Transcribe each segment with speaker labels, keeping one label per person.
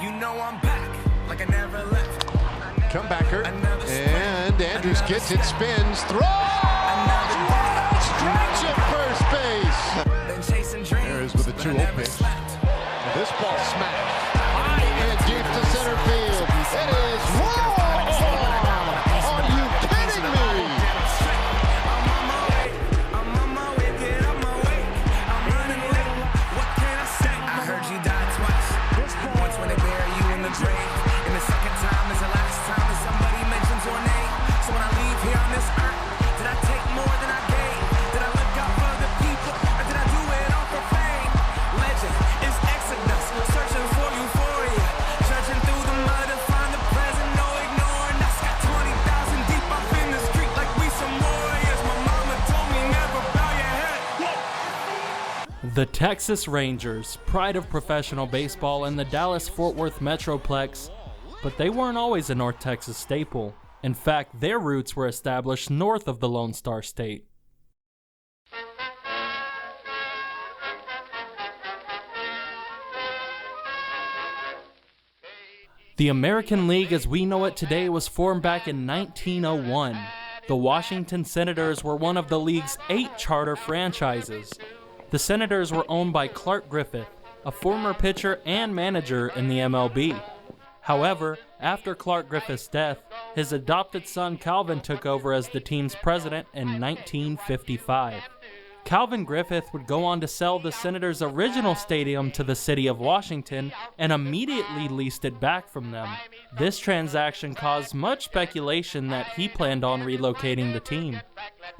Speaker 1: You know I'm back, like I never left.
Speaker 2: Comebacker, and Andrews gets it, spins, throws! Stretch at first base! There is with a 2-0 pitch. This ball smacked high and deep to center field. It is wrong! Are you kidding me?
Speaker 1: I'm on my way, get on my way. I'm running late, what can I say? I heard you died twice. Once when they bury you in the grave, and the second time is the last time that somebody mentions your name. So when I leave here on this earth, did I take more than I gave? Did I look out for the people, or did I do it all for fame? Legend is Exodus, searching for euphoria, searching through the mud to find the present, no ignoring. I got 20,000 deep up in the street like we some warriors. My mama told me never bow your head.
Speaker 3: The Texas Rangers, pride of professional baseball in the Dallas-Fort Worth Metroplex, but they weren't always a North Texas staple. In fact, their roots were established north of the Lone Star State. The American League as we know it today was formed back in 1901. The Washington Senators were one of the league's 8 charter franchises. The Senators were owned by Clark Griffith, a former pitcher and manager in the MLB. However, after Clark Griffith's death, his adopted son Calvin took over as the team's president in 1955. Calvin Griffith would go on to sell the Senators' original stadium to the city of Washington and immediately leased it back from them. This transaction caused much speculation that he planned on relocating the team.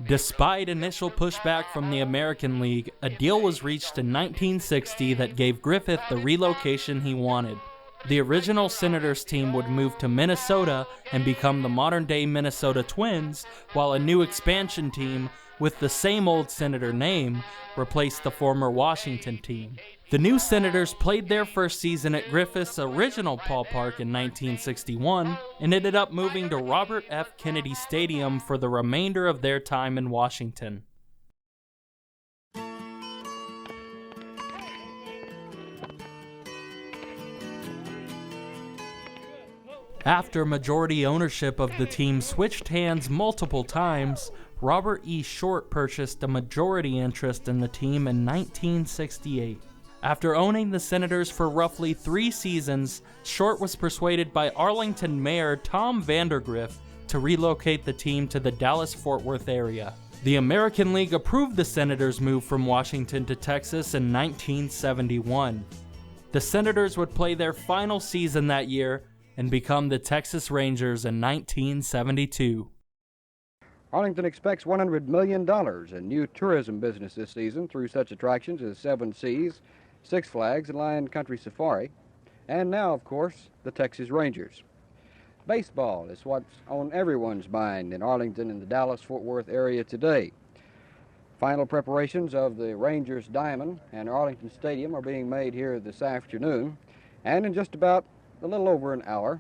Speaker 3: Despite initial pushback from the American League, a deal was reached in 1960 that gave Griffith the relocation he wanted. The original Senators team would move to Minnesota and become the modern-day Minnesota Twins, while a new expansion team with the same old Senator name replaced the former Washington team. The new Senators played their first season at Griffith's original ballpark in 1961 and ended up moving to Robert F. Kennedy Stadium for the remainder of their time in Washington. After majority ownership of the team switched hands multiple times, Robert E. Short purchased a majority interest in the team in 1968. After owning the Senators for roughly 3 seasons, Short was persuaded by Arlington Mayor Tom Vandergriff to relocate the team to the Dallas-Fort Worth area. The American League approved the Senators' move from Washington to Texas in 1971. The Senators would play their final season that year and become the Texas Rangers in 1972.
Speaker 4: Arlington expects $100 million in new tourism business this season through such attractions as Seven Seas, Six Flags, and Lion Country Safari, and now, of course, the Texas Rangers. Baseball is what's on everyone's mind in Arlington and the Dallas-Fort Worth area today. Final preparations of the Rangers Diamond and Arlington Stadium are being made here this afternoon, and in just about a little over an hour,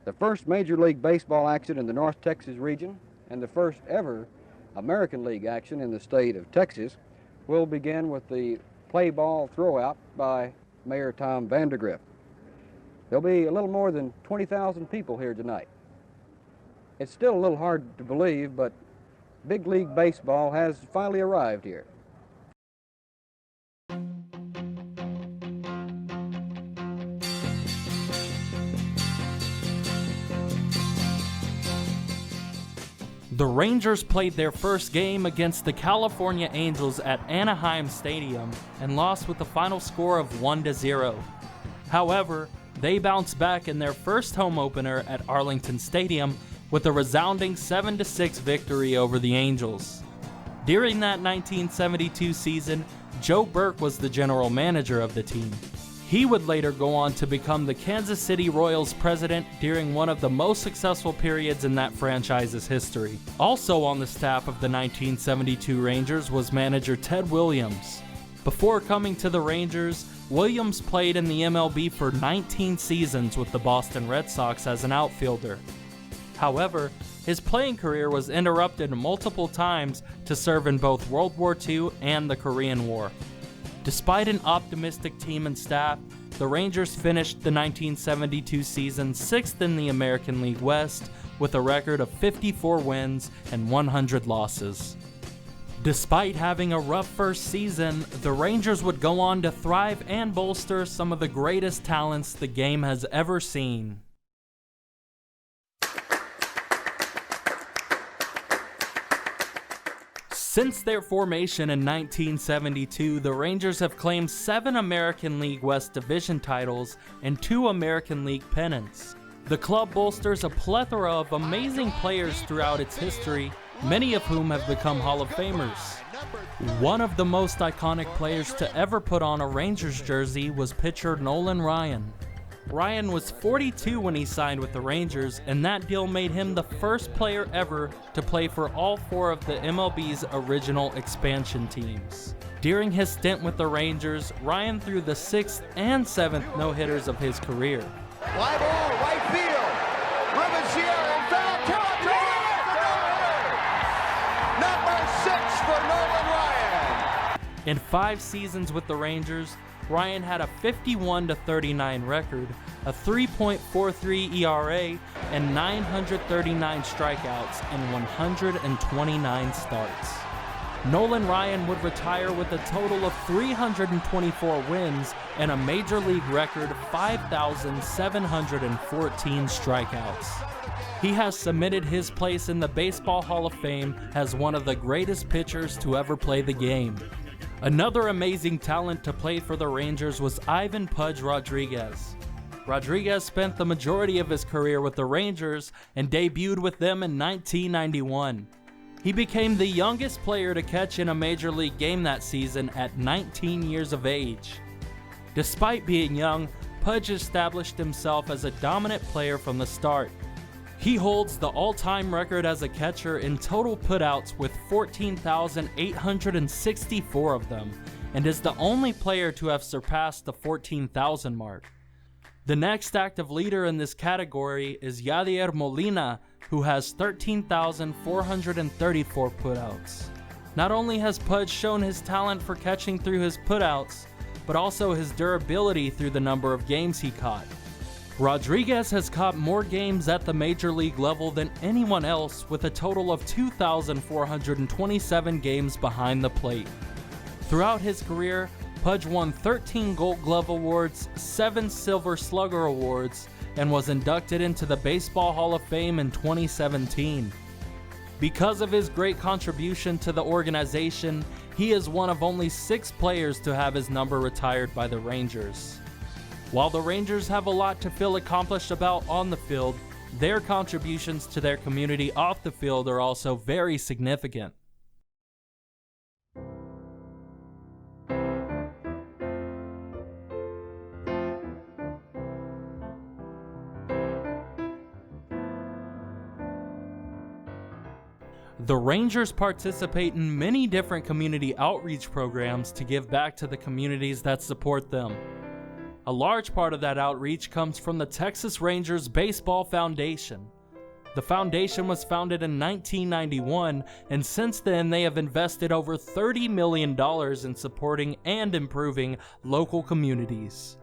Speaker 4: the first Major League Baseball action in the North Texas region and the first ever American League action in the state of Texas will begin with the play ball throwout by Mayor Tom Vandergriff. There'll be a little more than 20,000 people here tonight. It's still a little hard to believe, but Big League Baseball has finally arrived here.
Speaker 3: The Rangers played their first game against the California Angels at Anaheim Stadium and lost with a final score of 1-0. However, they bounced back in their first home opener at Arlington Stadium with a resounding 7-6 victory over the Angels. During that 1972 season, Joe Burke was the general manager of the team. He would later go on to become the Kansas City Royals president during one of the most successful periods in that franchise's history. Also on the staff of the 1972 Rangers was manager Ted Williams. Before coming to the Rangers, Williams played in the MLB for 19 seasons with the Boston Red Sox as an outfielder. However, his playing career was interrupted multiple times to serve in both World War II and the Korean War. Despite an optimistic team and staff, the Rangers finished the 1972 season 6th in the American League West with a record of 54 wins and 100 losses. Despite having a rough first season, the Rangers would go on to thrive and bolster some of the greatest talents the game has ever seen. Since their formation in 1972, the Rangers have claimed 7 American League West Division titles and 2 American League pennants. The club bolsters a plethora of amazing players throughout its history, many of whom have become Hall of Famers. One of the most iconic players to ever put on a Rangers jersey was pitcher Nolan Ryan. Ryan was 42 when he signed with the Rangers, and that deal made him the first player ever to play for all 4 of the MLB's original expansion teams. During his stint with the Rangers, Ryan threw the 6th and 7th no-hitters of his career.
Speaker 2: Fly ball, right field. Ruben in foul territory. Number 6 for Nolan Ryan.
Speaker 3: In 5 seasons with the Rangers, Ryan had a 51-39 record, a 3.43 ERA, and 939 strikeouts in 129 starts. Nolan Ryan would retire with a total of 324 wins and a major league record 5,714 strikeouts. He has cemented his place in the Baseball Hall of Fame as one of the greatest pitchers to ever play the game. Another amazing talent to play for the Rangers was Ivan Pudge Rodriguez. Rodriguez spent the majority of his career with the Rangers and debuted with them in 1991. He became the youngest player to catch in a major league game that season at 19 years of age. Despite being young, Pudge established himself as a dominant player from the start. He holds the all-time record as a catcher in total putouts with 14,864 of them, and is the only player to have surpassed the 14,000 mark. The next active leader in this category is Yadier Molina, who has 13,434 putouts. Not only has Pudge shown his talent for catching through his putouts, but also his durability through the number of games he caught. Rodriguez has caught more games at the major league level than anyone else, with a total of 2,427 games behind the plate. Throughout his career, Pudge won 13 Gold Glove Awards, 7 Silver Slugger Awards, and was inducted into the Baseball Hall of Fame in 2017. Because of his great contribution to the organization, he is one of only 6 players to have his number retired by the Rangers. While the Rangers have a lot to feel accomplished about on the field, their contributions to their community off the field are also very significant. The Rangers participate in many different community outreach programs to give back to the communities that support them. A large part of that outreach comes from the Texas Rangers Baseball Foundation. The foundation was founded in 1991, and since then they have invested over $30 million in supporting and improving local communities.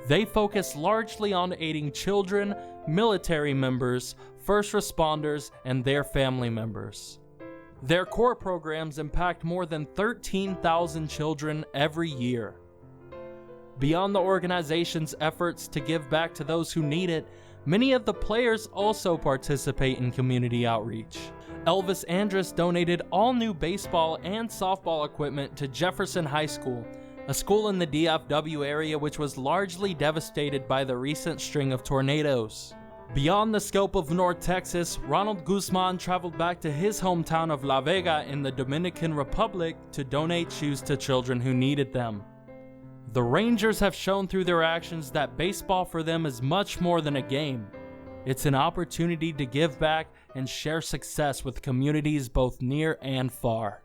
Speaker 3: They focus largely on aiding children, military members, first responders, and their family members. Their core programs impact more than 13,000 children every year. Beyond the organization's efforts to give back to those who need it, many of the players also participate in community outreach. Elvis Andrus donated all new baseball and softball equipment to Jefferson High School, a school in the DFW area which was largely devastated by the recent string of tornadoes. Beyond the scope of North Texas, Ronald Guzman traveled back to his hometown of La Vega in the Dominican Republic to donate shoes to children who needed them. The Rangers have shown through their actions that baseball for them is much more than a game. It's an opportunity to give back and share success with communities both near and far.